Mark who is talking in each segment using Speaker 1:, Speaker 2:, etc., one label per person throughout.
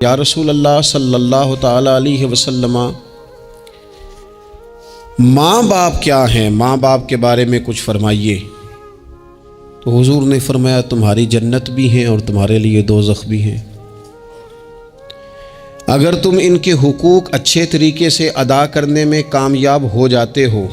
Speaker 1: یا رسول اللہ صلی اللہ تعالیٰ علیہ وسلم، ماں باپ کیا ہیں؟ ماں باپ کے بارے میں کچھ فرمائیے۔ تو حضور نے فرمایا تمہاری جنت بھی ہیں اور تمہارے لیے دوزخ بھی ہیں۔ اگر تم ان کے حقوق اچھے طریقے سے ادا کرنے میں کامیاب ہو جاتے ہو،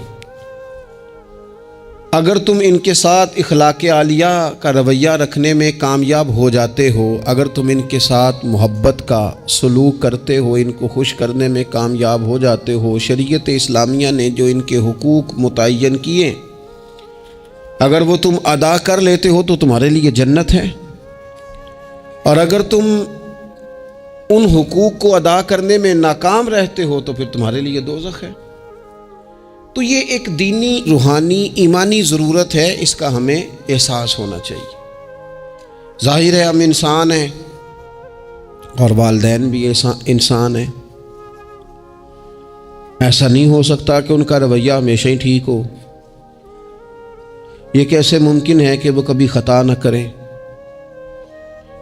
Speaker 1: اگر تم ان کے ساتھ اخلاق عالیہ کا رویہ رکھنے میں کامیاب ہو جاتے ہو، اگر تم ان کے ساتھ محبت کا سلوک کرتے ہو، ان کو خوش کرنے میں کامیاب ہو جاتے ہو، شریعت اسلامیہ نے جو ان کے حقوق متعین کیے اگر وہ تم ادا کر لیتے ہو تو تمہارے لیے جنت ہے، اور اگر تم ان حقوق کو ادا کرنے میں ناکام رہتے ہو تو پھر تمہارے لیے دوزخ ہے۔ تو یہ ایک دینی، روحانی، ایمانی ضرورت ہے، اس کا ہمیں احساس ہونا چاہیے۔ ظاہر ہے ہم انسان ہیں اور والدین بھی انسان ہیں، ایسا نہیں ہو سکتا کہ ان کا رویہ ہمیشہ ہی ٹھیک ہو۔ یہ کیسے ممکن ہے کہ وہ کبھی خطا نہ کریں؟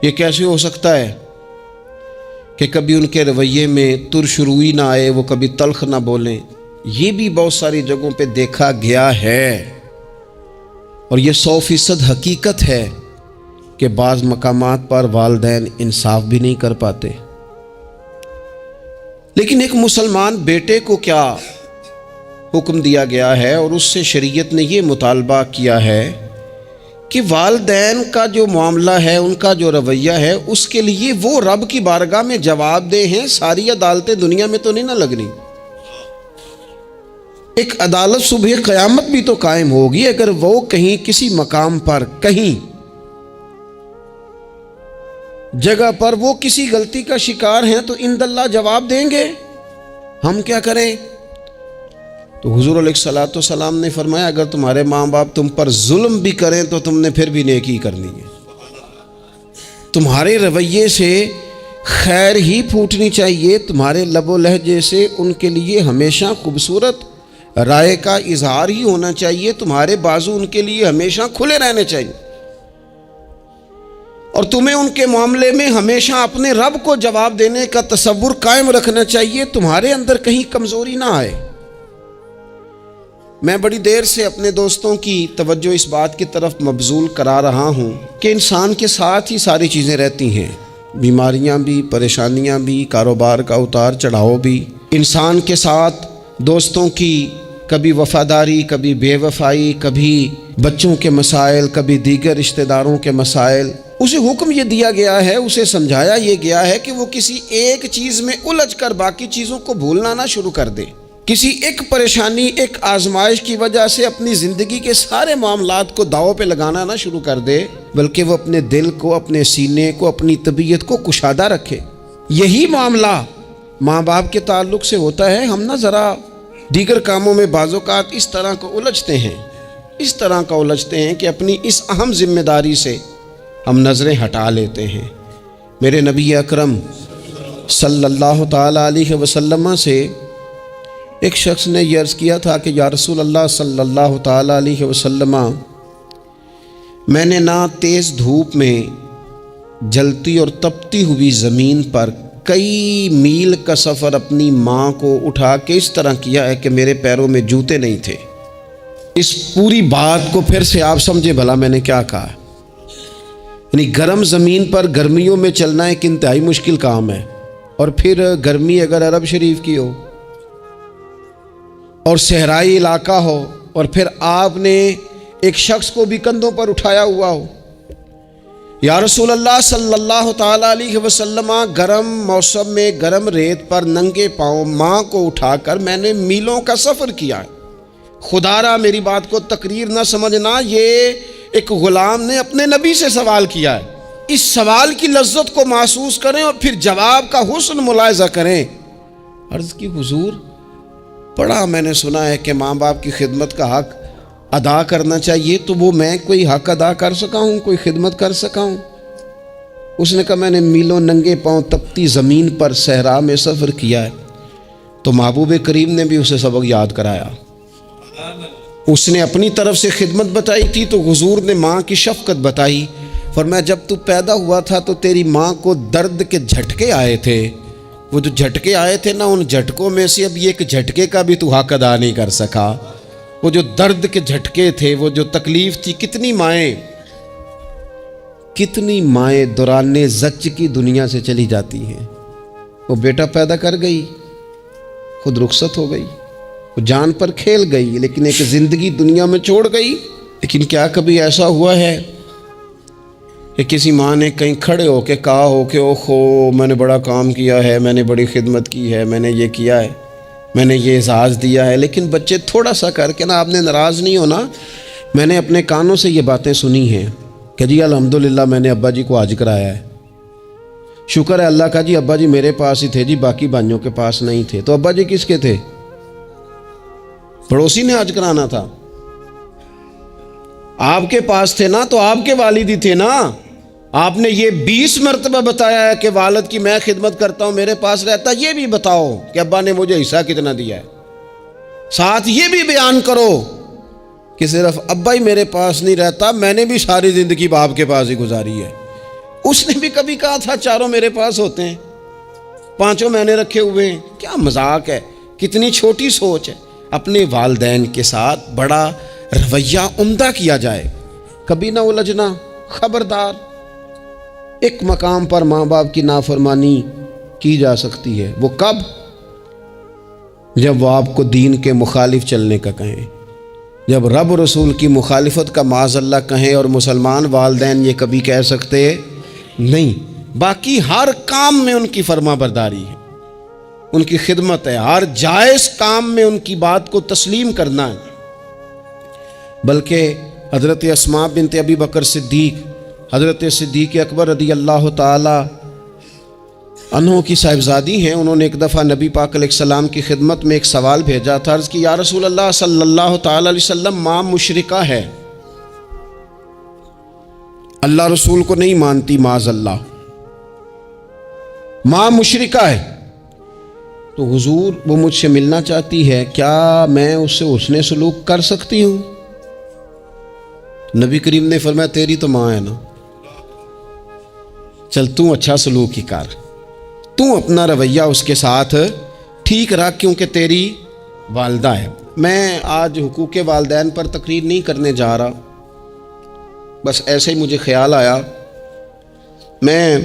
Speaker 1: یہ کیسے ہو سکتا ہے کہ کبھی ان کے رویے میں ترش روئی نہ آئے، وہ کبھی تلخ نہ بولیں؟ یہ بھی بہت ساری جگہوں پہ دیکھا گیا ہے، اور یہ 100% حقیقت ہے کہ بعض مقامات پر والدین انصاف بھی نہیں کر پاتے۔ لیکن ایک مسلمان بیٹے کو کیا حکم دیا گیا ہے، اور اس سے شریعت نے یہ مطالبہ کیا ہے کہ والدین کا جو معاملہ ہے، ان کا جو رویہ ہے، اس کے لیے وہ رب کی بارگاہ میں جواب دہ ہیں۔ ساری عدالتیں دنیا میں تو نہیں نہ لگنی، ایک عدالت صبح قیامت بھی تو قائم ہوگی۔ اگر وہ کہیں کسی مقام پر، کہیں جگہ پر وہ کسی غلطی کا شکار ہیں تو اند اللہ جواب دیں گے۔ ہم کیا کریں؟ تو حضور علیہ الصلوۃ والسلام نے فرمایا اگر تمہارے ماں باپ تم پر ظلم بھی کریں تو تم نے پھر بھی نیکی کرنی ہے۔ تمہارے رویے سے خیر ہی پھوٹنی چاہیے، تمہارے لب و لہجے سے ان کے لیے ہمیشہ خوبصورت رائے کا اظہار ہی ہونا چاہیے، تمہارے بازو ان کے لیے ہمیشہ کھلے رہنے چاہیے، اور تمہیں ان کے معاملے میں ہمیشہ اپنے رب کو جواب دینے کا تصور قائم رکھنا چاہیے، تمہارے اندر کہیں کمزوری نہ آئے۔ میں بڑی دیر سے اپنے دوستوں کی توجہ اس بات کی طرف مبذول کرا رہا ہوں کہ انسان کے ساتھ ہی ساری چیزیں رہتی ہیں، بیماریاں بھی، پریشانیاں بھی، کاروبار کا اتار چڑھاؤ بھی۔ انسان کے ساتھ دوستوں کی کبھی وفاداری، کبھی بے وفائی، کبھی بچوں کے مسائل، کبھی دیگر رشتہ داروں کے مسائل۔ اسے حکم یہ دیا گیا ہے، اسے سمجھایا یہ گیا ہے کہ وہ کسی ایک چیز میں الجھ کر باقی چیزوں کو بھولنا نہ شروع کر دے، کسی ایک پریشانی، ایک آزمائش کی وجہ سے اپنی زندگی کے سارے معاملات کو داؤ پہ لگانا نہ شروع کر دے، بلکہ وہ اپنے دل کو، اپنے سینے کو، اپنی طبیعت کو کشادہ رکھے۔ یہی معاملہ ماں باپ کے تعلق سے ہوتا ہے۔ ہم نہ ذرا دیگر کاموں میں بعض اوقات اس طرح کو الجھتے ہیں کہ اپنی اس اہم ذمہ داری سے ہم نظریں ہٹا لیتے ہیں۔ میرے نبی اکرم صلی اللہ تعالیٰ علیہ وسلم سے ایک شخص نے یہ عرض کیا تھا کہ یا رسول اللہ صلی اللہ تعالیٰ علیہ وسلم، میں نے نہ تیز دھوپ میں جلتی اور تپتی ہوئی زمین پر کئی میل کا سفر اپنی ماں کو اٹھا کے اس طرح کیا ہے کہ میرے پیروں میں جوتے نہیں تھے۔ اس پوری بات کو پھر سے آپ سمجھے بھلا میں نے کیا کہا۔ یعنی گرم زمین پر گرمیوں میں چلنا ایک انتہائی مشکل کام ہے، اور پھر گرمی اگر عرب شریف کی ہو اور صحرائی علاقہ ہو، اور پھر آپ نے ایک شخص کو بھی کندھوں پر اٹھایا ہوا ہو۔ یا رسول اللہ صلی اللہ تعالیٰ علیہ وسلم، گرم موسم میں گرم ریت پر ننگے پاؤں ماں کو اٹھا کر میں نے میلوں کا سفر کیا ہے۔ خدا را میری بات کو تقریر نہ سمجھنا، یہ ایک غلام نے اپنے نبی سے سوال کیا ہے۔ اس سوال کی لذت کو محسوس کریں اور پھر جواب کا حسن ملاحظہ کریں۔ عرض کی حضور، پڑھا میں نے سنا ہے کہ ماں باپ کی خدمت کا حق ادا کرنا چاہیے، تو وہ میں کوئی حق ادا کر سکا ہوں، کوئی خدمت کر سکا ہوں؟ اس نے کہا میں نے میلوں ننگے پاؤں تپتی زمین پر صحرا میں سفر کیا ہے۔ تو محبوب کریم نے بھی اسے سبق یاد کرایا۔ اس نے اپنی طرف سے خدمت بتائی تھی تو حضور نے ماں کی شفقت بتائی۔ فرمایا جب تو پیدا ہوا تھا تو تیری ماں کو درد کے جھٹکے آئے تھے، وہ جو جھٹکے آئے تھے نا، ان جھٹکوں میں سے اب یہ ایک جھٹکے کا بھی تو حق ادا نہیں کر سکا۔ وہ جو درد کے جھٹکے تھے، وہ جو تکلیف تھی، کتنی مائیں دوران زچ کی دنیا سے چلی جاتی ہیں۔ وہ بیٹا پیدا کر گئی، خود رخصت ہو گئی، وہ جان پر کھیل گئی، لیکن ایک زندگی دنیا میں چھوڑ گئی۔ لیکن کیا کبھی ایسا ہوا ہے کہ کسی ماں نے کہیں کھڑے ہو کے کہا ہو کہ اوہو میں نے بڑا کام کیا ہے، میں نے بڑی خدمت کی ہے، میں نے یہ کیا ہے، میں نے یہ اعزاز دیا ہے، لیکن بچے تھوڑا سا کر کے نا، آپ نے ناراض نہیں ہونا، میں نے اپنے کانوں سے یہ باتیں سنی ہیں کہ جی الحمدللہ میں نے ابا جی کو حج کرایا ہے، شکر ہے اللہ کا جی، ابا جی میرے پاس ہی تھے جی، باقی بھائیوں کے پاس نہیں تھے۔ تو ابا جی کس کے تھے؟ پڑوسی نے حج کرانا تھا، آپ کے پاس تھے نا، تو آپ کے والد ہی تھے نا۔ آپ نے یہ 20 مرتبہ بتایا ہے کہ والد کی میں خدمت کرتا ہوں، میرے پاس رہتا، یہ بھی بتاؤ کہ ابا نے مجھے حصہ کتنا دیا ہے۔ ساتھ یہ بھی بیان کرو کہ صرف ابا ہی میرے پاس نہیں رہتا، میں نے بھی ساری زندگی باپ کے پاس ہی گزاری ہے۔ اس نے بھی کبھی کہا تھا چاروں میرے پاس ہوتے ہیں، پانچوں میں نے رکھے ہوئے ہیں۔ کیا مذاق ہے، کتنی چھوٹی سوچ ہے۔ اپنے والدین کے ساتھ بڑا رویہ عمدہ کیا جائے، کبھی نہ الجھنا۔ خبردار، ایک مقام پر ماں باپ کی نافرمانی کی جا سکتی ہے، وہ کب؟ جب وہ آپ کو دین کے مخالف چلنے کا کہیں، جب رب رسول کی مخالفت کا معاذ اللہ کہیں، اور مسلمان والدین یہ کبھی کہہ سکتے نہیں۔ باقی ہر کام میں ان کی فرما برداری ہے، ان کی خدمت ہے، ہر جائز کام میں ان کی بات کو تسلیم کرنا ہے۔ بلکہ حضرت اسماء بنت ابی بکر صدیق، حضرت صدیق اکبر رضی اللہ تعالی عنہ کی صاحبزادی ہیں، انہوں نے ایک دفعہ نبی پاک علیہ السلام کی خدمت میں ایک سوال بھیجا تھا، عرض کی یا رسول اللہ صلی اللہ تعالی علیہ وسلم، ماں مشرکہ ہے، اللہ رسول کو نہیں مانتی، معاذ اللہ، ماں مشرکہ ہے، تو حضور وہ مجھ سے ملنا چاہتی ہے، کیا میں اس سے حسن سلوک کر سکتی ہوں؟ نبی کریم نے فرمایا تیری تو ماں ہے نا، چل تو اچھا سلوک ہی کر، تو اپنا رویہ اس کے ساتھ ٹھیک رکھ، کیونکہ تیری والدہ ہے۔ میں آج حقوق والدین پر تقریر نہیں کرنے جا رہا، بس ایسے ہی مجھے خیال آیا۔ میں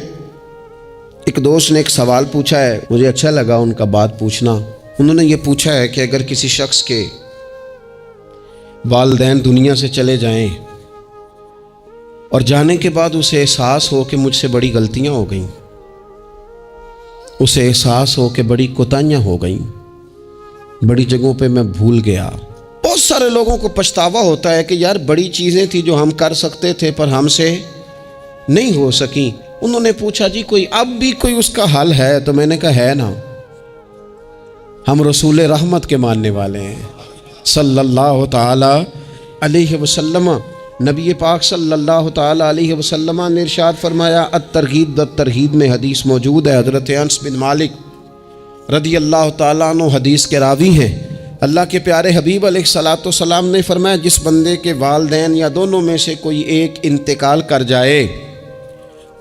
Speaker 1: ایک دوست نے ایک سوال پوچھا ہے، مجھے اچھا لگا ان کا بات پوچھنا۔ انہوں نے یہ پوچھا ہے کہ اگر کسی شخص کے والدین دنیا سے چلے جائیں اور جانے کے بعد اسے احساس ہو کہ مجھ سے بڑی غلطیاں ہو گئیں، اسے احساس ہو کہ بڑی کوتاہیاں ہو گئیں، بڑی جگہوں پہ میں بھول گیا۔ بہت سارے لوگوں کو پچھتاوا ہوتا ہے کہ یار بڑی چیزیں تھیں جو ہم کر سکتے تھے پر ہم سے نہیں ہو سکیں۔ انہوں نے پوچھا جی کوئی اب بھی کوئی اس کا حل ہے؟ تو میں نے کہا ہے نا، ہم رسول رحمت کے ماننے والے ہیں صلی اللہ تعالی علیہ وسلم۔ نبی پاک صلی اللہ تعالی علیہ وسلم نے ارشاد فرمایا، الترغیب والترہیب میں حدیث موجود ہے، حضرت انس بن مالک رضی اللہ تعالیٰ عنہ حدیث کے راوی ہیں۔ اللہ کے پیارے حبیب علیہ الصلوۃ والسلام نے فرمایا، جس بندے کے والدین یا دونوں میں سے کوئی ایک انتقال کر جائے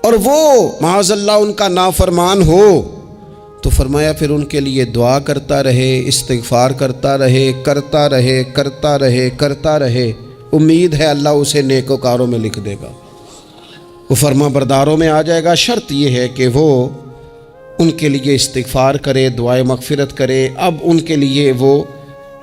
Speaker 1: اور وہ معاذ اللہ ان کا نافرمان ہو، تو فرمایا پھر ان کے لیے دعا کرتا رہے، استغفار کرتا رہے، کرتا رہے، کرتا رہے، کرتا رہے، امید ہے اللہ اسے نیکوکاروں میں لکھ دے گا، وہ فرما برداروں میں آ جائے گا۔ شرط یہ ہے کہ وہ ان کے لیے استغفار کرے، دعائے مغفرت کرے، اب ان کے لیے وہ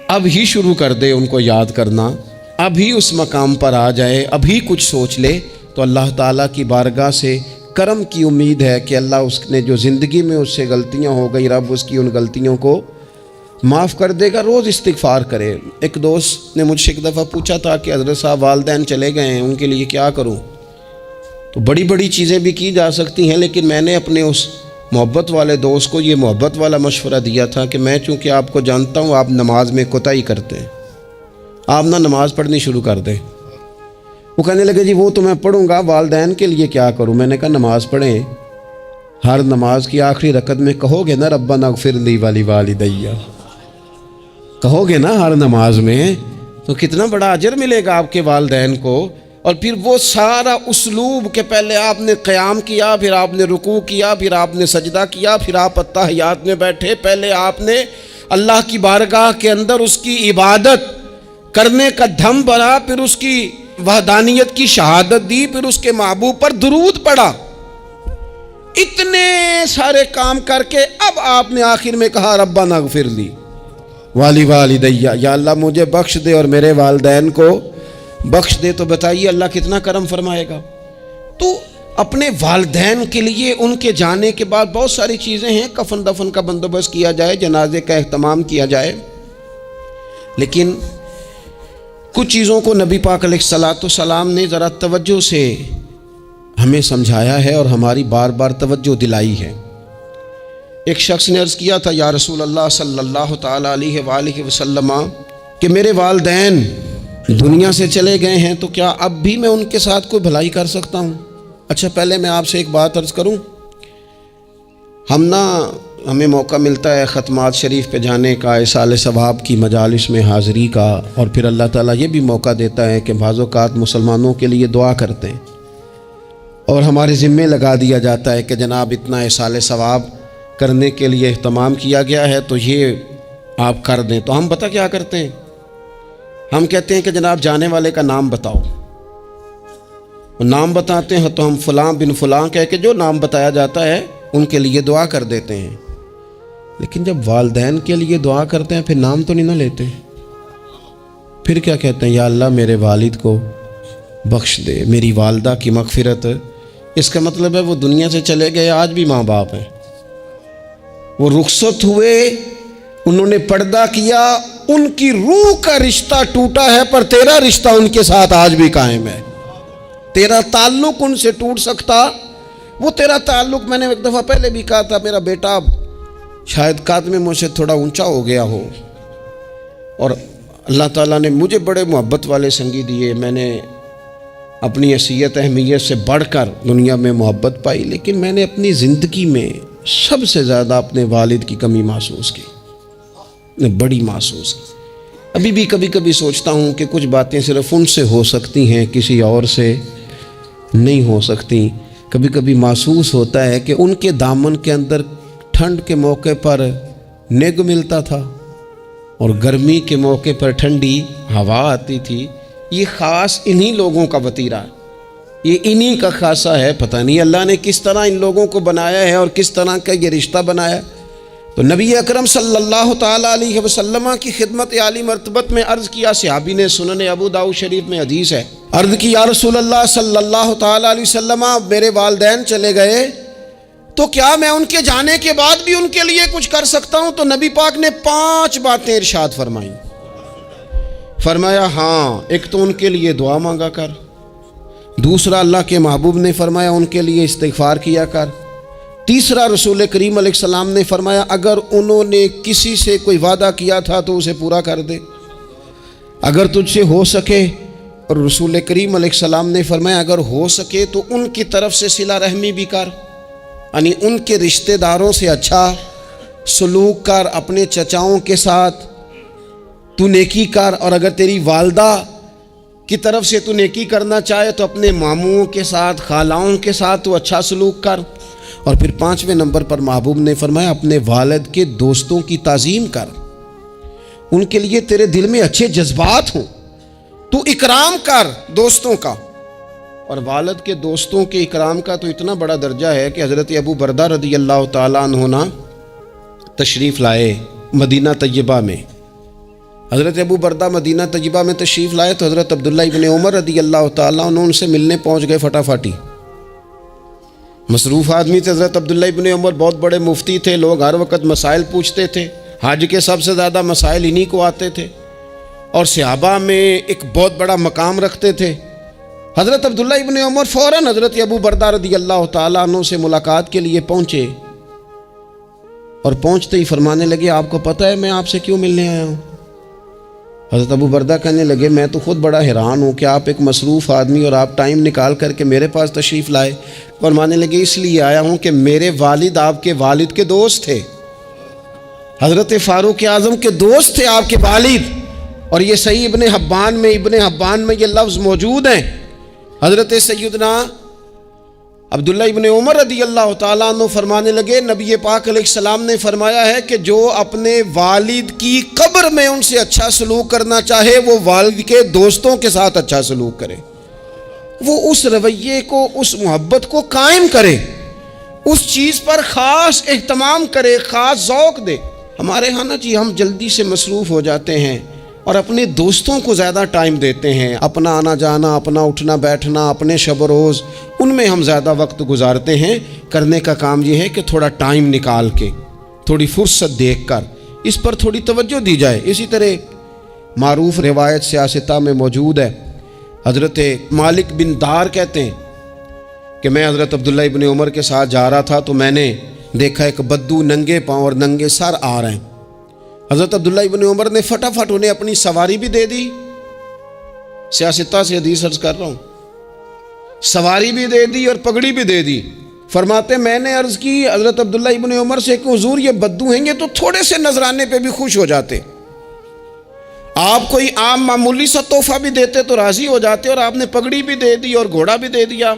Speaker 1: اب ہی شروع کر دے ان کو یاد کرنا، اب ہی اس مقام پر آ جائے، اب ہی کچھ سوچ لے، تو اللہ تعالیٰ کی بارگاہ سے کرم کی امید ہے کہ اللہ اس نے جو زندگی میں اس سے غلطیاں ہو گئی، رب اس کی ان غلطیوں کو معاف کر دے گا۔ روز استغفار کرے۔ ایک دوست نے مجھ سے ایک دفعہ پوچھا تھا کہ حضرت صاحب والدین چلے گئے ہیں، ان کے لیے کیا کروں؟ تو بڑی بڑی چیزیں بھی کی جا سکتی ہیں، لیکن میں نے اپنے اس محبت والے دوست کو یہ محبت والا مشورہ دیا تھا کہ میں چونکہ آپ کو جانتا ہوں آپ نماز میں کوتاہی کرتے ہیں، آپ نہ نماز پڑھنی شروع کر دیں۔ وہ کہنے لگے جی وہ تو میں پڑھوں گا، والدین کے لیے کیا کروں؟ میں نے کہا نماز پڑھیں، ہر نماز کی آخری رکعت میں کہو گے نا ربنا اغفر لی ولی کہو گے نا ہر نماز میں، تو کتنا بڑا اجر ملے گا آپ کے والدین کو، اور پھر وہ سارا اسلوب کہ پہلے آپ نے قیام کیا، پھر آپ نے رکوع کیا، پھر آپ نے سجدہ کیا، پھر آپ اتحیات میں بیٹھے، پہلے آپ نے اللہ کی بارگاہ کے اندر اس کی عبادت کرنے کا دھم بھرا، پھر اس کی وحدانیت کی شہادت دی، پھر اس کے محبوب پر درود پڑھا۔ اتنے سارے کام کر کے اب آپ نے آخر میں کہا ربنا اغفر لی والی والدیہ، یا اللہ مجھے بخش دے اور میرے والدین کو بخش دے۔ تو بتائیے اللہ کتنا کرم فرمائے گا۔ تو اپنے والدین کے لیے ان کے جانے کے بعد بہت ساری چیزیں ہیں، کفن دفن کا بندوبست کیا جائے، جنازے کا اہتمام کیا جائے، لیکن کچھ چیزوں کو نبی پاک علیہ الصلاۃ والسلام نے ذرا توجہ سے ہمیں سمجھایا ہے اور ہماری بار بار توجہ دلائی ہے۔ ایک شخص نے عرض کیا تھا یا رسول اللہ صلی اللہ تعالیٰ علیہ وآلہ وسلم کہ میرے والدین دنیا سے چلے گئے ہیں تو کیا اب بھی میں ان کے ساتھ کوئی بھلائی کر سکتا ہوں؟ اچھا پہلے میں آپ سے ایک بات عرض کروں، ہمیں موقع ملتا ہے ختمات شریف پہ جانے کا، ایصال ثواب کی مجالس میں حاضری کا، اور پھر اللہ تعالیٰ یہ بھی موقع دیتا ہے کہ بعض اوقات مسلمانوں کے لیے دعا کرتے ہیں اور ہمارے ذمے لگا دیا جاتا ہے کہ جناب اتنا ایصال ثواب کرنے کے لیے اہتمام کیا گیا ہے تو یہ آپ کر دیں۔ تو ہم پتہ کیا کرتے ہیں، ہم کہتے ہیں کہ جناب جانے والے کا نام بتاؤ، نام بتاتے ہیں تو ہم فلاں بن فلاں کہہ کے جو نام بتایا جاتا ہے ان کے لیے دعا کر دیتے ہیں، لیکن جب والدین کے لیے دعا کرتے ہیں پھر نام تو نہیں نہ لیتے، پھر کیا کہتے ہیں یا اللہ میرے والد کو بخش دے، میری والدہ کی مغفرت۔ اس کا مطلب ہے وہ دنیا سے چلے گئے، آج بھی ماں باپ ہیں، وہ رخصت ہوئے، انہوں نے پردہ کیا، ان کی روح کا رشتہ ٹوٹا ہے پر تیرا رشتہ ان کے ساتھ آج بھی قائم ہے۔ تیرا تعلق ان سے ٹوٹ سکتا، وہ تیرا تعلق، میں نے ایک دفعہ پہلے بھی کہا تھا، میرا بیٹا شاید قد میں مجھ سے تھوڑا اونچا ہو گیا ہو اور اللہ تعالیٰ نے مجھے بڑے محبت والے سنگی دیے، میں نے اپنی حیثیت اہمیت سے بڑھ کر دنیا میں محبت پائی، لیکن میں نے اپنی زندگی میں سب سے زیادہ اپنے والد کی کمی محسوس کی، بڑی محسوس کی۔ ابھی بھی کبھی کبھی سوچتا ہوں کہ کچھ باتیں صرف ان سے ہو سکتی ہیں، کسی اور سے نہیں ہو سکتی۔ کبھی کبھی محسوس ہوتا ہے کہ ان کے دامن کے اندر ٹھنڈ کے موقع پر نگ ملتا تھا اور گرمی کے موقع پر ٹھنڈی ہوا آتی تھی۔ یہ خاص انہی لوگوں کا وطیرہ ہے، یہ انہی کا خاصہ ہے، پتہ نہیں اللہ نے کس طرح ان لوگوں کو بنایا ہے اور کس طرح کا یہ رشتہ بنایا۔ تو نبی اکرم صلی اللہ تعالیٰ علیہ وسلم کی خدمت عالی مرتبت میں عرض کیا، صحابی نے سنن ابو داؤد شریف میں حدیث ہے، عرض کی یا رسول اللہ صلی اللہ تعالیٰ علیہ وسلم میرے والدین چلے گئے تو کیا میں ان کے جانے کے بعد بھی ان کے لیے کچھ کر سکتا ہوں؟ تو نبی پاک نے 5 باتیں ارشاد فرمائیں۔ فرمایا ہاں، ایک تو ان کے لیے دعا مانگا کر، دوسرا اللہ کے محبوب نے فرمایا ان کے لیے استغفار کیا کر، تیسرا رسول کریم علیہ السلام نے فرمایا اگر انہوں نے کسی سے کوئی وعدہ کیا تھا تو اسے پورا کر دے، اگر تجھ سے ہو سکے، اور رسول کریم علیہ السلام نے فرمایا اگر ہو سکے تو ان کی طرف سے صلہ رحمی بھی کر، یعنی ان کے رشتہ داروں سے اچھا سلوک کر، اپنے چچاؤں کے ساتھ تو نیکی کر، اور اگر تیری والدہ کی طرف سے تو نیکی کرنا چاہے تو اپنے ماموں کے ساتھ، خالاؤں کے ساتھ تو اچھا سلوک کر، اور پھر 5ویں نمبر پر محبوب نے فرمایا اپنے والد کے دوستوں کی تعظیم کر، ان کے لیے تیرے دل میں اچھے جذبات ہوں، تو اکرام کر دوستوں کا۔ اور والد کے دوستوں کے اکرام کا تو اتنا بڑا درجہ ہے کہ حضرت ابو بردہ رضی اللہ تعالیٰ عنہ تشریف لائے مدینہ طیبہ میں، حضرت ابو بردہ مدینہ طیبہ میں تشریف لائے تو حضرت عبداللہ ابن عمر رضی اللہ تعالیٰ عنہ ان سے ملنے پہنچ گئے فٹافٹی۔ مصروف آدمی تھے حضرت عبداللہ ابن عمر، بہت بڑے مفتی تھے، لوگ ہر وقت مسائل پوچھتے تھے، حج کے سب سے زیادہ مسائل انہی کو آتے تھے، اور صحابہ میں ایک بہت بڑا مقام رکھتے تھے۔ حضرت عبداللہ ابن عمر فوراً حضرت ابو بردہ رضی اللہ تعالیٰ عنہ سے ملاقات کے لیے پہنچے، اور پہنچتے ہی فرمانے لگے آپ کو پتہ ہے میں آپ سے کیوں ملنے آیا ہوں؟ حضرت ابو بردہ کہنے لگے میں تو خود بڑا حیران ہوں کہ آپ ایک مصروف آدمی اور آپ ٹائم نکال کر کے میرے پاس تشریف لائے۔ فرمانے لگے اس لیے آیا ہوں کہ میرے والد آپ کے والد کے دوست تھے، حضرت فاروق اعظم کے دوست تھے آپ کے والد، اور یہ صحیح ابن حبان میں یہ لفظ موجود ہیں حضرت سیدنا عبداللہ ابن عمر رضی اللہ تعالیٰ عنہ فرمانے لگے نبی پاک علیہ السلام نے فرمایا ہے کہ جو اپنے والد کی قبر میں ان سے اچھا سلوک کرنا چاہے وہ والد کے دوستوں کے ساتھ اچھا سلوک کرے، وہ اس رویے کو، اس محبت کو قائم کرے، اس چیز پر خاص اہتمام کرے، خاص ذوق دے۔ ہمارے ہاں نا جی ہم جلدی سے مصروف ہو جاتے ہیں اور اپنے دوستوں کو زیادہ ٹائم دیتے ہیں، اپنا آنا جانا، اپنا اٹھنا بیٹھنا، اپنے شب و روز ان میں ہم زیادہ وقت گزارتے ہیں۔ کرنے کا کام یہ ہے کہ تھوڑا ٹائم نکال کے، تھوڑی فرصت دیکھ کر اس پر تھوڑی توجہ دی جائے۔ اسی طرح معروف روایت سیاستہ میں موجود ہے، حضرت مالک بن دار کہتے ہیں کہ میں حضرت عبداللہ ابن عمر کے ساتھ جا رہا تھا تو میں نے دیکھا ایک بدو ننگے پاؤں اور ننگے سر آ رہے ہیں۔ حضرت عبداللہ ابن عمر نے فٹافٹ انہیں اپنی سواری بھی دے دی، سیاستہ سے حدیث عرض کر رہا ہوں، سواری بھی دے دی اور پگڑی بھی دے دی۔ فرماتے میں نے عرض کی حضرت عبداللہ ابن عمر سے کہ حضور یہ بدو ہیں گے تو تھوڑے سے نذرانے پہ بھی خوش ہو جاتے، آپ کوئی عام معمولی سا تحفہ بھی دیتے تو راضی ہو جاتے، اور آپ نے پگڑی بھی دے دی اور گھوڑا بھی دے دیا۔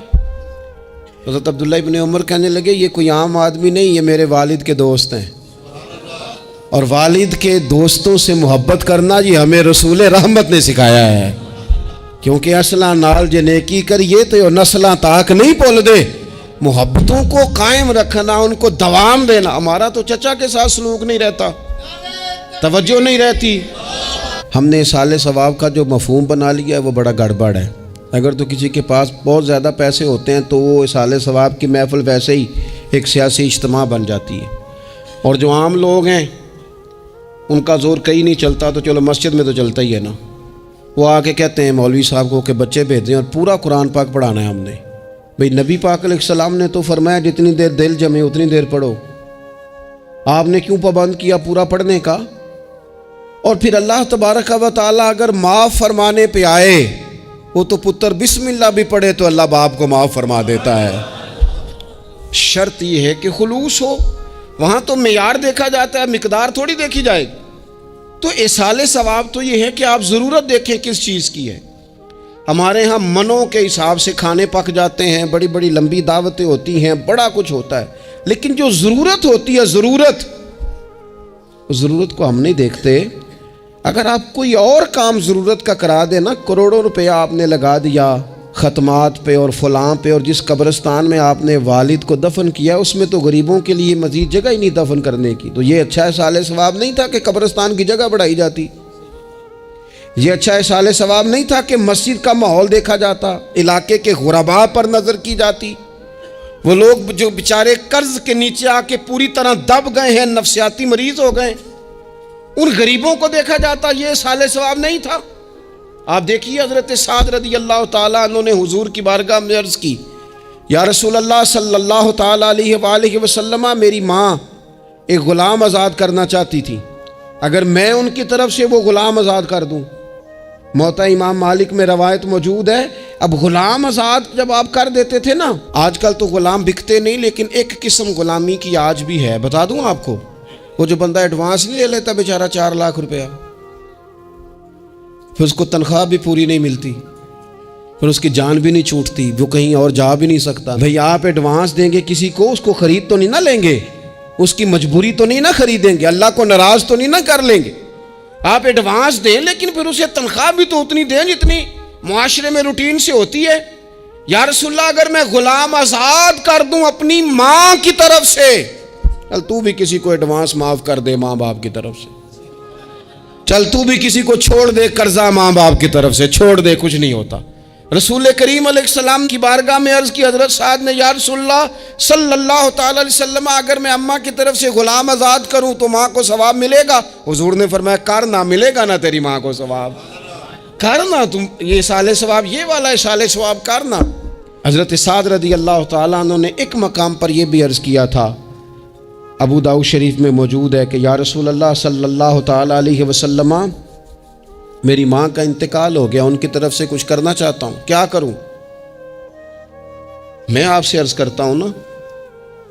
Speaker 1: حضرت عبداللہ ابن عمر کہنے لگے یہ کوئی عام آدمی نہیں، یہ میرے والد کے دوست ہیں، اور والد کے دوستوں سے محبت کرنا یہ ہمیں رسول رحمت نے سکھایا ہے، کیونکہ اصلاں نال جے نیکی کریے تو نسلاں تاک نہیں بھول دے۔ محبتوں کو قائم رکھنا، ان کو دوام دینا۔ ہمارا تو چچا کے ساتھ سلوک نہیں رہتا، توجہ نہیں رہتی۔ ہم نے اصالِ ثواب کا جو مفہوم بنا لیا ہے وہ بڑا گڑبڑ ہے۔ اگر تو کسی کے پاس بہت زیادہ پیسے ہوتے ہیں تو وہ اصالِ ثواب کی محفل ویسے ہی ایک سیاسی اجتماع بن جاتی ہے، اور جو عام لوگ ہیں ان کا زور کہیں نہیں چلتا تو چلو مسجد میں تو چلتا ہی ہے نا، وہ آ کے کہتے ہیں مولوی صاحب کو کہ بچے بھیج دیں اور پورا قرآن پاک پڑھانا ہے ہم نے۔ بھئی نبی پاک علیہ السلام نے تو فرمایا جتنی دیر دل جمے اتنی دیر پڑھو، آپ نے کیوں پابند کیا پورا پڑھنے کا؟ اور پھر اللہ تبارک و تعالیٰ اگر معاف فرمانے پہ آئے، وہ تو پتر بسم اللہ بھی پڑھے تو اللہ باپ کو معاف فرما دیتا ہے۔ شرط یہ ہے کہ خلوص ہو، وہاں تو معیار دیکھا جاتا ہے، مقدار تھوڑی دیکھی جائے گی۔ تو اصالِ ثواب تو یہ ہے کہ آپ ضرورت دیکھیں کس چیز کی ہے۔ ہمارے ہاں منوں کے حساب سے کھانے پک جاتے ہیں، بڑی بڑی لمبی دعوتیں ہوتی ہیں، بڑا کچھ ہوتا ہے، لیکن جو ضرورت ہوتی ہے، ضرورت کو ہم نہیں دیکھتے۔ اگر آپ کوئی اور کام ضرورت کا کرا دیں نا، کروڑوں روپیہ آپ نے لگا دیا ختمات پہ اور فلاں پہ، اور جس قبرستان میں آپ نے والد کو دفن کیا اس میں تو غریبوں کے لیے مزید جگہ ہی نہیں دفن کرنے کی، تو یہ اچھا اصالِ ثواب نہیں تھا کہ قبرستان کی جگہ بڑھائی جاتی؟ یہ اچھا اصالِ ثواب نہیں تھا کہ مسجد کا ماحول دیکھا جاتا، علاقے کے غرباء پر نظر کی جاتی؟ وہ لوگ جو بیچارے قرض کے نیچے آ کے پوری طرح دب گئے ہیں، نفسیاتی مریض ہو گئے، ان غریبوں کو دیکھا جاتا، یہ اصالِ ثواب نہیں تھا؟ آپ دیکھیے حضرت سعد رضی اللہ تعالیٰ عنہ نے حضور کی بارگاہ میں عرض کی، یا رسول اللہ صلی اللہ تعالیٰ علیہ وآلہ وسلم، میری ماں ایک غلام آزاد کرنا چاہتی تھی، اگر میں ان کی طرف سے وہ غلام آزاد کر دوں۔ موطا امام مالک میں روایت موجود ہے، اب غلام آزاد جب آپ کر دیتے تھے نا، آج کل تو غلام بکتے نہیں، لیکن ایک قسم غلامی کی آج بھی ہے، بتا دوں آپ کو، وہ جو بندہ ایڈوانس نہیں لے لیتا بیچارہ 4 لاکھ روپیہ، پھر اس کو تنخواہ بھی پوری نہیں ملتی، پھر اس کی جان بھی نہیں چھوٹتی، وہ کہیں اور جا بھی نہیں سکتا۔ بھئی آپ ایڈوانس دیں گے کسی کو، اس کو خرید تو نہیں نہ لیں گے، اس کی مجبوری تو نہیں نہ خریدیں گے، اللہ کو ناراض تو نہیں نہ کر لیں گے۔ آپ ایڈوانس دیں لیکن پھر اسے تنخواہ بھی تو اتنی دیں جتنی معاشرے میں روٹین سے ہوتی ہے۔ یا رسول اللہ اگر میں غلام آزاد کر دوں اپنی ماں کی طرف سے، چل تو بھی کسی کو ایڈوانس معاف کر دے ماں باپ کی طرف سے، چل تو بھی کسی کو چھوڑ دے قرضہ ماں باپ کی طرف سے، چھوڑ دے، کچھ نہیں ہوتا۔ رسول کریم علیہ السلام کی بارگاہ میں عرض کی حضرت سعد نے، یا رسول اللہ صلی اللہ تعالی علیہ وسلم، اگر میں اماں کی طرف سے غلام آزاد کروں تو ماں کو ثواب ملے گا؟ حضور نے فرمایا کرنا، ملے گا نا تیری ماں کو ثواب، کرنا، تم یہ اصالِ ثواب، یہ والا اصالِ ثواب کرنا۔ حضرت سعد رضی اللہ تعالیٰ عنہ نے ایک مقام پر یہ بھی عرض کیا تھا، ابو داؤد شریف میں موجود ہے کہ یا رسول اللہ صلی اللہ تعالی علیہ وسلم، میری ماں کا انتقال ہو گیا، ان کی طرف سے کچھ کرنا چاہتا ہوں، کیا کروں؟ میں آپ سے عرض کرتا ہوں نا،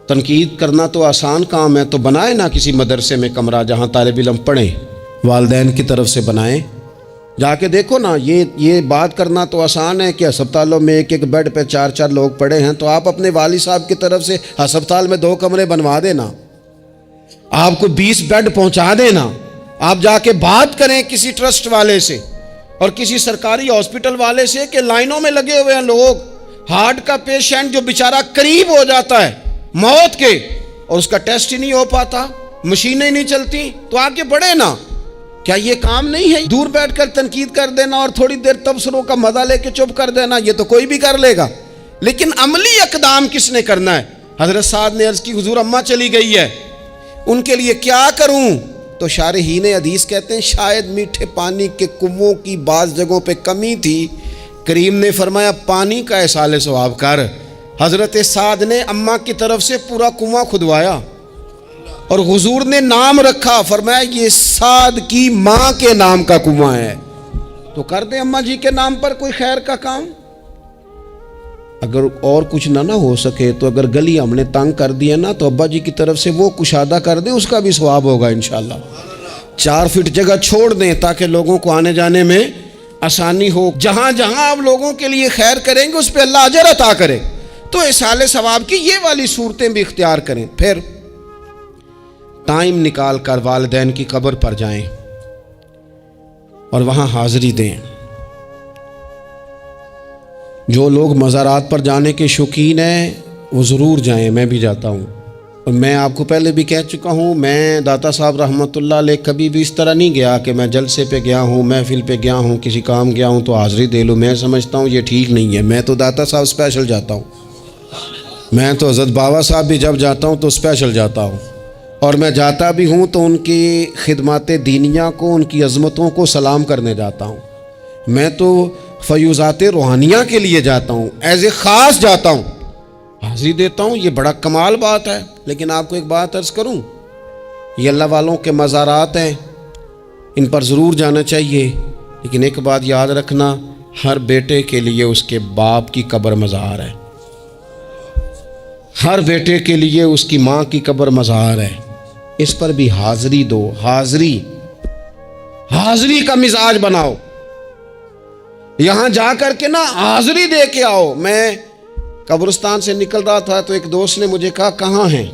Speaker 1: تنقید کرنا تو آسان کام ہے، تو بنائے نا کسی مدرسے میں کمرہ جہاں طالب علم پڑھیں، والدین کی طرف سے بنائیں، جا کے دیکھو نا، یہ بات کرنا تو آسان ہے کہ ہسپتالوں میں ایک بیڈ پہ 4 لوگ پڑے ہیں، تو آپ اپنے والد صاحب کی طرف سے ہسپتال میں 2 کمرے بنوا دینا، آپ کو 20 بیڈ پہنچا دینا، آپ جا کے بات کریں کسی ٹرسٹ والے سے اور کسی سرکاری ہاسپٹل والے سے کہ لائنوں میں لگے ہوئے ہیں لوگ، ہارٹ کا پیشنٹ جو بیچارہ قریب ہو جاتا ہے موت کے اور اس کا ٹیسٹ ہی نہیں ہو پاتا، مشینیں نہیں چلتی، تو آگے بڑھے نا۔ کیا یہ کام نہیں ہے؟ دور بیٹھ کر تنقید کر دینا اور تھوڑی دیر تبصروں کا مزہ لے کے چپ کر دینا، یہ تو کوئی بھی کر لے گا، لیکن عملی اقدام کس نے کرنا ہے؟ حضرت سعد نے عرض کی حضور اماں چلی گئی ہے، ان کے لیے کیا کروں؟ تو شارحین حدیث کہتے ہیں شاید میٹھے پانی کے کنووں کی بعض جگہوں پہ کمی تھی، کریم نے فرمایا پانی کا احصال ثواب کر۔ حضرت سعد نے اماں کی طرف سے پورا کنواں کھدوایا اور حضور نے نام رکھا، فرمایا یہ سعد کی ماں کے نام کا کنواں ہے، تو کر دیں اماں جی کے نام پر کوئی خیر کا کام۔ اگر اور کچھ نہ ہو سکے تو اگر گلی ہم نے تنگ کر دیا نا تو ابا جی کی طرف سے وہ کشادہ کر دیں، اس کا بھی ثواب ہوگا انشاءاللہ۔ 4 فٹ جگہ چھوڑ دیں تاکہ لوگوں کو آنے جانے میں آسانی ہو۔ جہاں جہاں آپ لوگوں کے لیے خیر کریں گے اس پہ اللہ اجر عطا کرے، تو احصال ثواب کی یہ والی صورتیں بھی اختیار کریں۔ پھر ٹائم نکال کر والدین کی قبر پر جائیں اور وہاں حاضری دیں۔ جو لوگ مزارات پر جانے کے شوقین ہیں وہ ضرور جائیں، میں بھی جاتا ہوں، اور میں آپ کو پہلے بھی کہہ چکا ہوں، میں داتا صاحب رحمۃ اللہ علیہ کبھی بھی اس طرح نہیں گیا کہ میں جلسے پہ گیا ہوں، محفل پہ گیا ہوں، کسی کام گیا ہوں تو حاضری دے لوں۔ میں سمجھتا ہوں یہ ٹھیک نہیں ہے، میں تو داتا صاحب اسپیشل جاتا ہوں، میں تو حضرت بابا صاحب بھی جب جاتا ہوں تو اسپیشل جاتا ہوں، اور میں جاتا بھی ہوں تو ان کی خدمات دینیہ کو، ان کی عظمتوں کو سلام کرنے جاتا ہوں۔ میں تو فیوزات روحانیہ کے لیے جاتا ہوں، ایز اے خاص جاتا ہوں، حاضری دیتا ہوں، یہ بڑا کمال بات ہے۔ لیکن آپ کو ایک بات عرض کروں، یہ اللہ والوں کے مزارات ہیں، ان پر ضرور جانا چاہیے، لیکن ایک بات یاد رکھنا، ہر بیٹے کے لیے اس کے باپ کی قبر مزار ہے، ہر بیٹے کے لیے اس کی ماں کی قبر مزار ہے، اس پر بھی حاضری دو۔ حاضری کا مزاج بناؤ، یہاں جا کر کے نا حاضری دے کے آؤ۔ میں قبرستان سے نکل رہا تھا تو ایک دوست نے مجھے کہا کہاں ہیں؟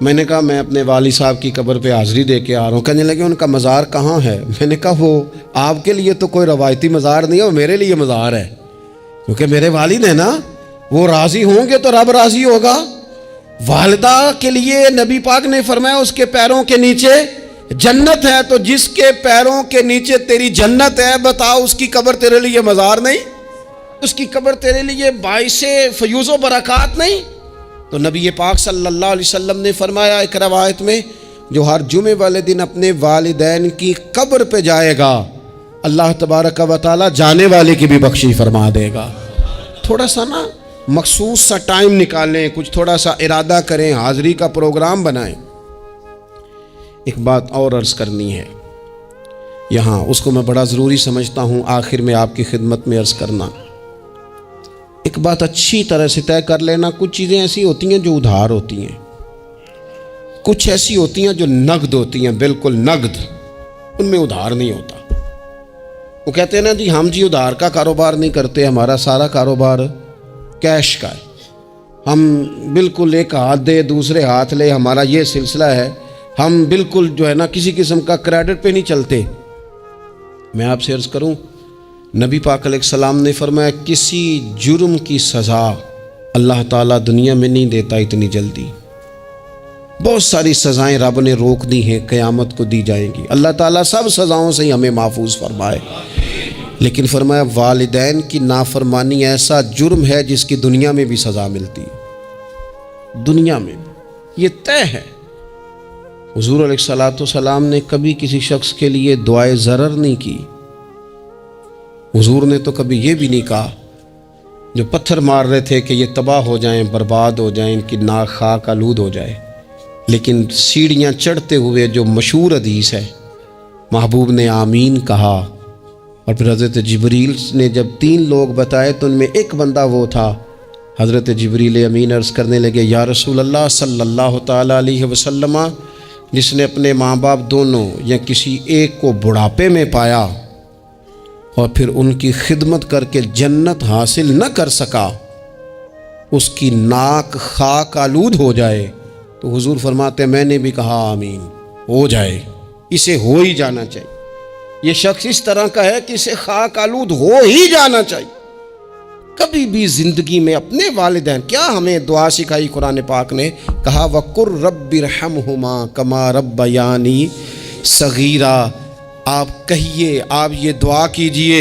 Speaker 1: میں نے کہا میں اپنے والد صاحب کی قبر پہ حاضری دے کے آ رہا ہوں۔ کہنے لگے ان کا مزار کہاں ہے؟ میں نے کہا وہ آپ کے لیے تو کوئی روایتی مزار نہیں ہے، وہ میرے لیے مزار ہے، کیونکہ میرے والد ہیں نا، وہ راضی ہوں گے تو رب راضی ہوگا۔ والدہ کے لیے نبی پاک نے فرمایا اس کے پیروں کے نیچے جنت ہے، تو جس کے پیروں کے نیچے تیری جنت ہے، بتاؤ اس کی قبر تیرے لیے مزار نہیں؟ اس کی قبر تیرے لیے باعث فیوز و برکات نہیں؟ تو نبی پاک صلی اللہ علیہ وسلم نے فرمایا ایک روایت میں، جو ہر جمعے والے دن اپنے والدین کی قبر پہ جائے گا، اللہ تبارک و تعالی جانے والے کی بھی بخشی فرما دے گا۔ تھوڑا سا نا مخصوص سا ٹائم نکالیں، کچھ تھوڑا سا ارادہ کریں، حاضری کا پروگرام بنائیں۔ ایک بات اور عرض کرنی ہے یہاں، اس کو میں بڑا ضروری سمجھتا ہوں آخر میں آپ کی خدمت میں عرض کرنا۔ ایک بات اچھی طرح سے طے کر لینا، کچھ چیزیں ایسی ہوتی ہیں جو ادھار ہوتی ہیں، کچھ ایسی ہوتی ہیں جو نقد ہوتی ہیں، بالکل نقد، ان میں ادھار نہیں ہوتا۔ وہ کہتے ہیں نا جی ہم ادھار کا کاروبار نہیں کرتے، ہمارا سارا کاروبار کیش کا ہے، ہم بالکل ایک ہاتھ دے دوسرے ہاتھ لے، ہمارا یہ سلسلہ ہے، ہم بالکل جو ہے نا کسی قسم کا کریڈٹ پہ نہیں چلتے۔ میں آپ سے عرض کروں، نبی پاک علیہ السلام نے فرمایا کسی جرم کی سزا اللہ تعالیٰ دنیا میں نہیں دیتا اتنی جلدی، بہت ساری سزائیں رب نے روک دی ہیں، قیامت کو دی جائیں گی، اللہ تعالیٰ سب سزاؤں سے ہمیں محفوظ فرمائے۔ لیکن فرمایا والدین کی نافرمانی ایسا جرم ہے جس کی دنیا میں بھی سزا ملتی ہے، دنیا میں یہ طے ہے۔ حضور علیہ الصلوۃ والسلام نے کبھی کسی شخص کے لیے دعائے ضرر نہیں کی، حضور نے تو کبھی یہ بھی نہیں کہا، جو پتھر مار رہے تھے کہ یہ تباہ ہو جائیں، برباد ہو جائیں، ان کی ناک خاک آلود ہو جائے، لیکن سیڑھیاں چڑھتے ہوئے جو مشہور حدیث ہے، محبوب نے آمین کہا، اور پھر حضرت جبریل نے جب 3 لوگ بتائے تو ان میں ایک بندہ وہ تھا، حضرت جبریل امین عرض کرنے لگے یا رسول اللہ صلی اللہ تعالیٰ علیہ وسلم، جس نے اپنے ماں باپ دونوں یا کسی ایک کو بڑھاپے میں پایا اور پھر ان کی خدمت کر کے جنت حاصل نہ کر سکا، اس کی ناک خاک آلود ہو جائے، تو حضور فرماتے ہیں میں نے بھی کہا آمین، ہو جائے، اسے ہو ہی جانا چاہیے۔ یہ شخص اس طرح کا ہے کہ اسے خاک آلود ہو ہی جانا چاہیے۔ کبھی بھی زندگی میں اپنے والدین، کیا ہمیں دعا سکھائی قرآن پاک نے، کہا وَقُلْ رَبِّ ارْحَمْهُمَا كَمَا رَبَّيَانِي صَغِيرًا۔ آپ کہیے، آپ یہ دعا کیجئے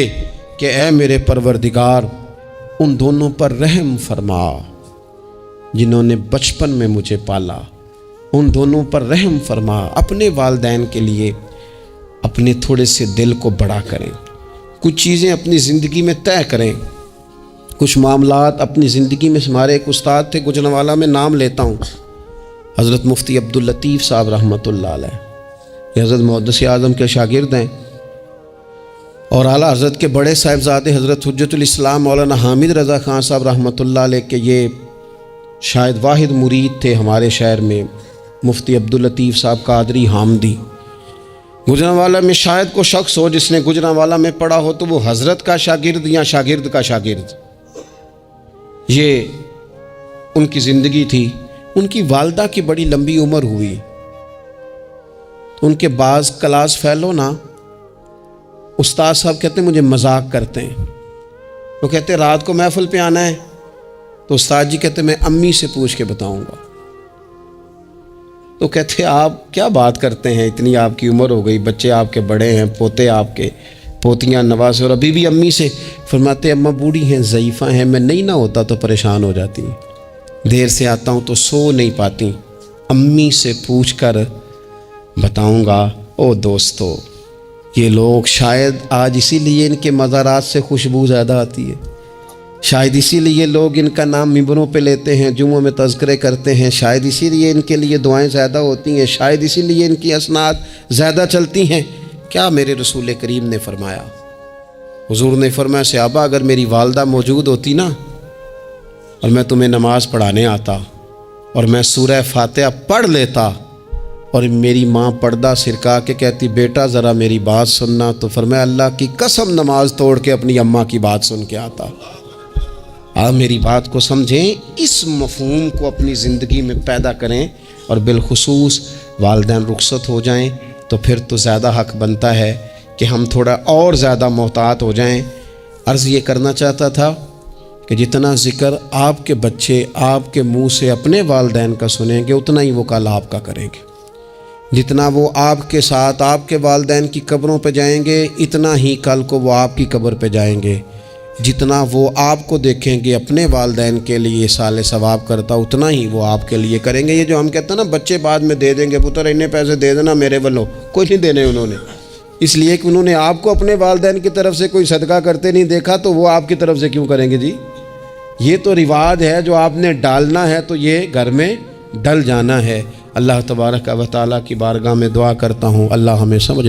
Speaker 1: کہ اے میرے پروردگار ان دونوں پر رحم فرما جنہوں نے بچپن میں مجھے پالا، ان دونوں پر رحم فرما۔ اپنے والدین کے لیے اپنے تھوڑے سے دل کو بڑا کریں، کچھ چیزیں اپنی زندگی میں طے کریں، کچھ معاملات اپنی زندگی میں۔ ہمارے ایک استاد تھے گوجرانوالہ میں، نام لیتا ہوں، حضرت مفتی عبداللطیف صاحب رحمۃ اللہ علیہ، یہ حضرت محدث اعظم کے شاگرد ہیں، اور اعلیٰ حضرت کے بڑے صاحبزادے حضرت حجت الاسلام مولانا حامد رضا خان صاحب رحمۃ اللہ علیہ کے یہ شاید واحد مرید تھے ہمارے شہر میں، مفتی عبداللطیف صاحب قادری حامدی۔ گوجرانوالہ میں شاید کوئی شخص ہو جس نے گوجرانوالہ میں پڑھا ہو تو وہ حضرت کا شاگرد یا شاگرد کا شاگرد، یہ ان کی زندگی تھی۔ ان کی والدہ کی بڑی لمبی عمر ہوئی تو ان کے بعض کلاس فیلو نا استاد صاحب کہتے ہیں مجھے مذاق کرتے ہیں، وہ کہتے ہیں رات کو محفل پہ آنا ہے، تو استاد جی کہتے ہیں میں امی سے پوچھ کے بتاؤں گا۔ تو کہتے ہیں آپ کیا بات کرتے ہیں، اتنی آپ کی عمر ہو گئی، بچے آپ کے بڑے ہیں، پوتے آپ کے، پوتیاں نوازے، اور ابھی بھی امی سے۔ فرماتے اماں بوڑھی ہیں، ضعیفہ ہیں، میں نہیں نہ ہوتا تو پریشان ہو جاتی، دیر سے آتا ہوں تو سو نہیں پاتی، امی سے پوچھ کر بتاؤں گا۔ او دوستو، یہ لوگ شاید آج اسی لیے ان کے مزارات سے خوشبو زیادہ آتی ہے، شاید اسی لیے لوگ ان کا نام ممبروں پہ لیتے ہیں، جمعوں میں تذکرے کرتے ہیں، شاید اسی لیے ان کے لیے دعائیں زیادہ ہوتی ہیں، شاید اسی لیے ان کی اسناد زیادہ چلتی ہیں۔ کیا میرے رسول کریم نے فرمایا؟ حضور نے فرمایا صحابہ اگر میری والدہ موجود ہوتی نا اور میں تمہیں نماز پڑھانے آتا اور میں سورہ فاتحہ پڑھ لیتا اور میری ماں پردہ سرکا کے کہتی بیٹا ذرا میری بات سننا، تو فرمایا اللہ کی قسم نماز توڑ کے اپنی اماں کی بات سن کے آتا۔ آپ میری بات کو سمجھیں، اس مفہوم کو اپنی زندگی میں پیدا کریں، اور بالخصوص والدین رخصت ہو جائیں تو پھر تو زیادہ حق بنتا ہے کہ ہم تھوڑا اور زیادہ محتاط ہو جائیں۔ عرض یہ کرنا چاہتا تھا کہ جتنا ذکر آپ کے بچے آپ کے منہ سے اپنے والدین کا سنیں گے اتنا ہی وہ کل آپ کا کریں گے، جتنا وہ آپ کے ساتھ آپ کے والدین کی قبروں پہ جائیں گے اتنا ہی کل کو وہ آپ کی قبر پہ جائیں گے، جتنا وہ آپ کو دیکھیں گے اپنے والدین کے لیے اصال ثواب کرتا اتنا ہی وہ آپ کے لیے کریں گے۔ یہ جو ہم کہتے ہیں نا بچے بعد میں دے دیں گے، پتر اتنے پیسے دے دینا میرے والوں، کوئی نہیں دینے انہوں نے، اس لیے کہ انہوں نے آپ کو اپنے والدین کی طرف سے کوئی صدقہ کرتے نہیں دیکھا، تو وہ آپ کی طرف سے کیوں کریں گے جی؟ یہ تو رواج ہے جو آپ نے ڈالنا ہے تو یہ گھر میں ڈل جانا ہے۔ اللہ تبارک و تعالیٰ کی بارگاہ میں دعا کرتا ہوں اللہ ہمیں سمجھ